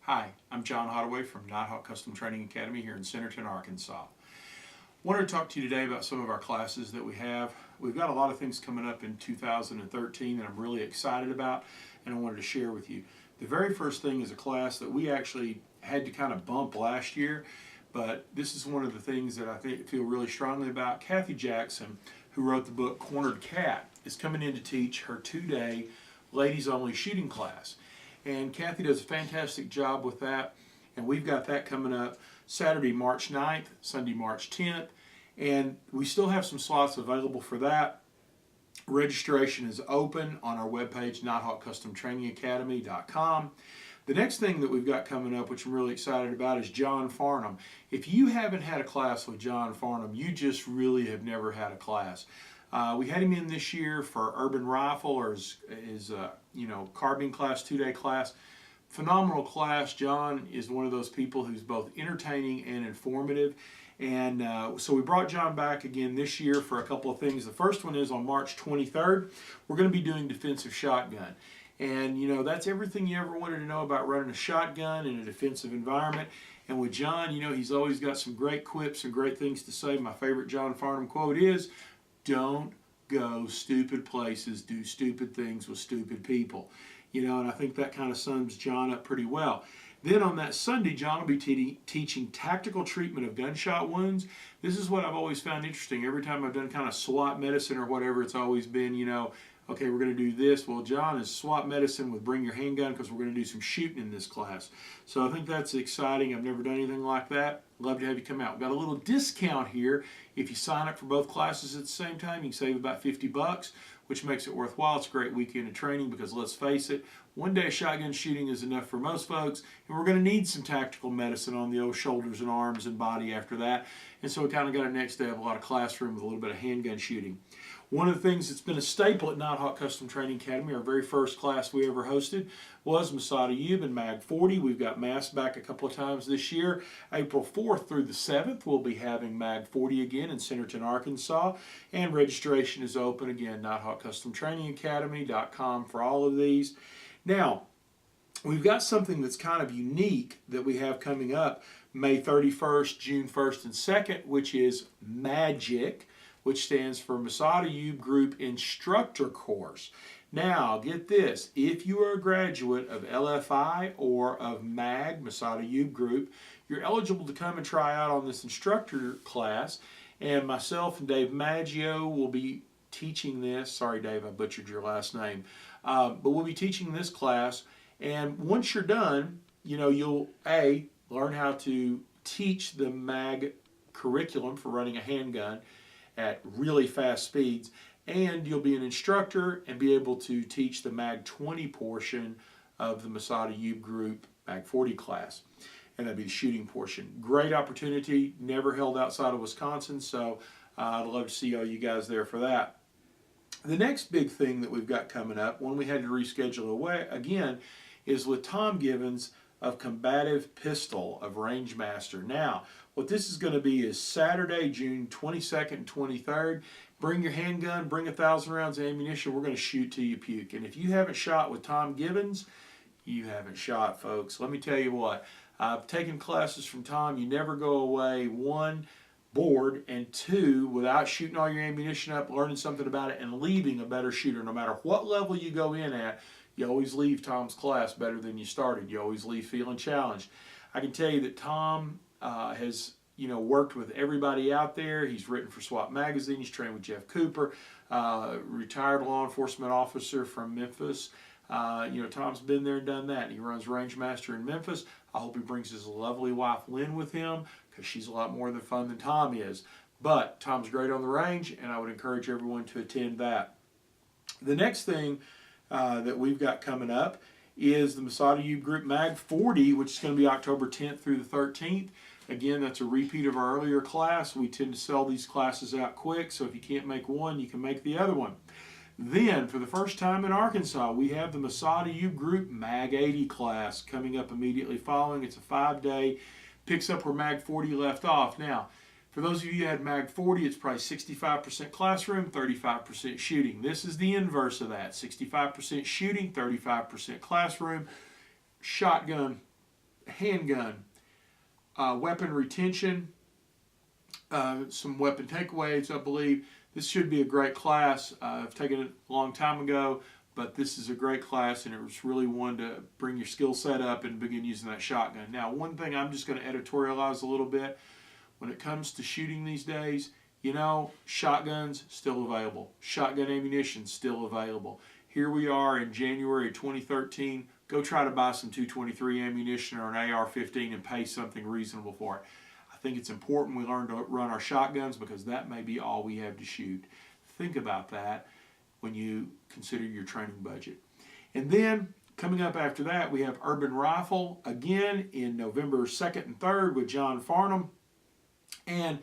Hi, I'm John Hottaway from Nighthawk Custom Training Academy here in Centerton, Arkansas. Wanted to talk to you today about some of our classes that we have. We've got a lot of things coming up in 2013 that I'm really excited about and I wanted to share with you. The very first thing is a class that we actually had to kind of bump last year, but this is one of the things that I feel really strongly about. Kathy Jackson, who wrote the book Cornered Cat, is coming in to teach her 2-day ladies only shooting class. And Kathy does a fantastic job with that, and we've got that coming up Saturday, March 9th, Sunday, March 10th, and we still have some slots available for that. Registration is open on our webpage, nighthawkcustomtrainingacademy.com. The next thing that we've got coming up, which I'm really excited about, is John Farnham. If you haven't had a class with John Farnham, you just really have never had a class. We had him in this year for Urban Rifle, or his carbine class, 2-day class. Phenomenal class. John is one of those people who's both entertaining and informative. And so we brought John back again this year for a couple of things. The first one is on March 23rd. We're going to be doing defensive shotgun. And that's everything you ever wanted to know about running a shotgun in a defensive environment. And with John, he's always got some great quips and great things to say. My favorite John Farnham quote is, "Don't go stupid places, do stupid things with stupid people." And I think that kind of sums John up pretty well. Then on that Sunday, John will be teaching tactical treatment of gunshot wounds. This is what I've always found interesting. Every time I've done kind of SWAT medicine or whatever, it's always been, okay, we're going to do this. Well, John is SWAT medicine with bring your handgun, because we're going to do some shooting in this class. So I think that's exciting. I've never done anything like that. Love to have you come out. We've got a little discount here. If you sign up for both classes at the same time, you can save about $50, which makes it worthwhile. It's a great weekend of training because, let's face it, one day of shotgun shooting is enough for most folks, and we're going to need some tactical medicine on the old shoulders and arms and body after that. And so we kind of got a next day of a lot of classroom with a little bit of handgun shooting. One of the things that's been a staple at Nighthawk Custom Training Academy, our very first class we ever hosted, was Masada and Mag 40. We've got mass back a couple of times this year. April 4th through the 7th, we'll be having Mag 40 again in Centerton, Arkansas. And registration is open again, nighthawkcustomtrainingacademy.com for all of these. Now, we've got something that's kind of unique that we have coming up May 31st, June 1st, and 2nd, which is MAGIC, which stands for Masada Group Instructor Course. Now, get this. If you are a graduate of LFI or of MAG, Masada Group, you're eligible to come and try out on this instructor class. And myself and Dave Maggio will be teaching this. Sorry, Dave, I butchered your last name. But we'll be teaching this class. And once you're done, you'll, learn how to teach the MAG curriculum for running a handgun at really fast speeds, and you'll be an instructor and be able to teach the Mag 20 portion of the Masada Group Mag 40 class, and that'd be the shooting portion. Great opportunity, never held outside of Wisconsin, so I'd love to see all you guys there for that. The next big thing that we've got coming up, one we had to reschedule away again, is with Tom Gibbons of Combative Pistol of Rangemaster. Now, what this is going to be is Saturday, June 22nd and 23rd. Bring your handgun, bring 1,000 rounds of ammunition. We're going to shoot till you puke. And if you haven't shot with Tom Gibbons, you haven't shot, folks. Let me tell you what. I've taken classes from Tom. You never go away, 1, bored, and 2, without shooting all your ammunition up, learning something about it, and leaving a better shooter. No matter what level you go in at, you always leave Tom's class better than you started. You always leave feeling challenged. I can tell you that Tom has worked with everybody out there. He's written for SWAT Magazine. He's trained with Jeff Cooper, retired law enforcement officer from Memphis. Tom's been there and done that. He runs Rangemaster in Memphis. I hope he brings his lovely wife Lynn with him, because she's a lot more than fun than Tom is. But Tom's great on the range, and I would encourage everyone to attend that. The next thing that we've got coming up is the Masada Group Mag 40, which is going to be October 10th through the 13th. Again, that's a repeat of our earlier class. We tend to sell these classes out quick, so if you can't make one, you can make the other one. Then, for the first time in Arkansas, we have the Masada Group Mag 80 class coming up immediately following. It's a 5-day, picks up where Mag 40 left off. Now, for those of you who had Mag 40, it's probably 65% classroom, 35% shooting. This is the inverse of that. 65% shooting, 35% classroom. Shotgun handgun, weapon retention, some weapon takeaways, I believe. This should be a great class. I've taken it a long time ago, but this is a great class, and it was really one to bring your skill set up and begin using that shotgun. Now, one thing I'm just going to editorialize a little bit. When it comes to shooting these days, you know, shotguns still available. Shotgun ammunition still available. Here we are in January 2013. Go try to buy some 223 ammunition or an AR-15 and pay something reasonable for it. I think it's important we learn to run our shotguns because that may be all we have to shoot. Think about that when you consider your training budget. And then coming up after that, we have Urban Rifle again in November 2nd and 3rd with John Farnham. And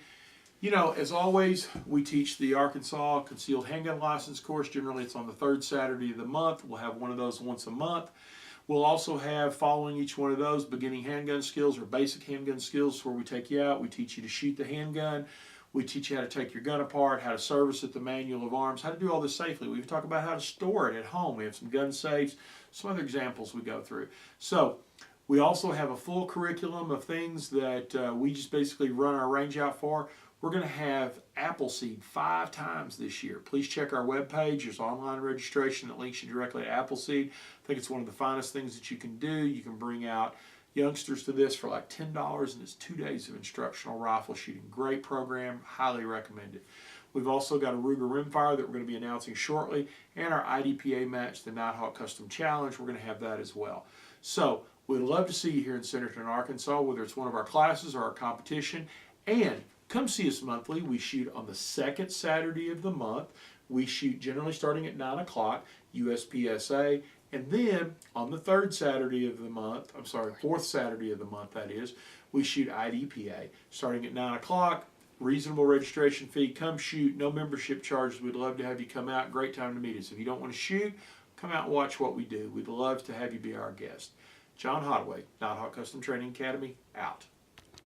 you know, as always, we teach the Arkansas Concealed Handgun License course. Generally, it's on the 3rd Saturday of the month. We'll have one of those once a month. We'll also have, following each one of those, beginning handgun skills or basic handgun skills where we take you out. We teach you to shoot the handgun. We teach you how to take your gun apart, how to service it, the manual of arms, how to do all this safely. We talk about how to store it at home. We have some gun safes, some other examples we go through. So we also have a full curriculum of things that we just basically run our range out for. We're going to have Appleseed 5 times this year. Please check our webpage. There's online registration that links you directly to Appleseed. I think it's one of the finest things that you can do. You can bring out youngsters to this for like $10, and it's 2 days of instructional rifle shooting. Great program. Highly recommend it. We've also got a Ruger rimfire that we're going to be announcing shortly, and our IDPA match, the Nighthawk Custom Challenge. We're going to have that as well. So we'd love to see you here in Centerton, Arkansas, whether it's one of our classes or our competition. And come see us monthly. We shoot on the 2nd Saturday of the month. We shoot generally starting at 9 o'clock, USPSA. And then on the 3rd Saturday of the month, 4th Saturday of the month, that is, we shoot IDPA starting at 9 o'clock. Reasonable registration fee. Come shoot. No membership charges. We'd love to have you come out. Great time to meet us. If you don't want to shoot, come out and watch what we do. We'd love to have you be our guest. John Hottaway, Nighthawk Custom Training Academy, out.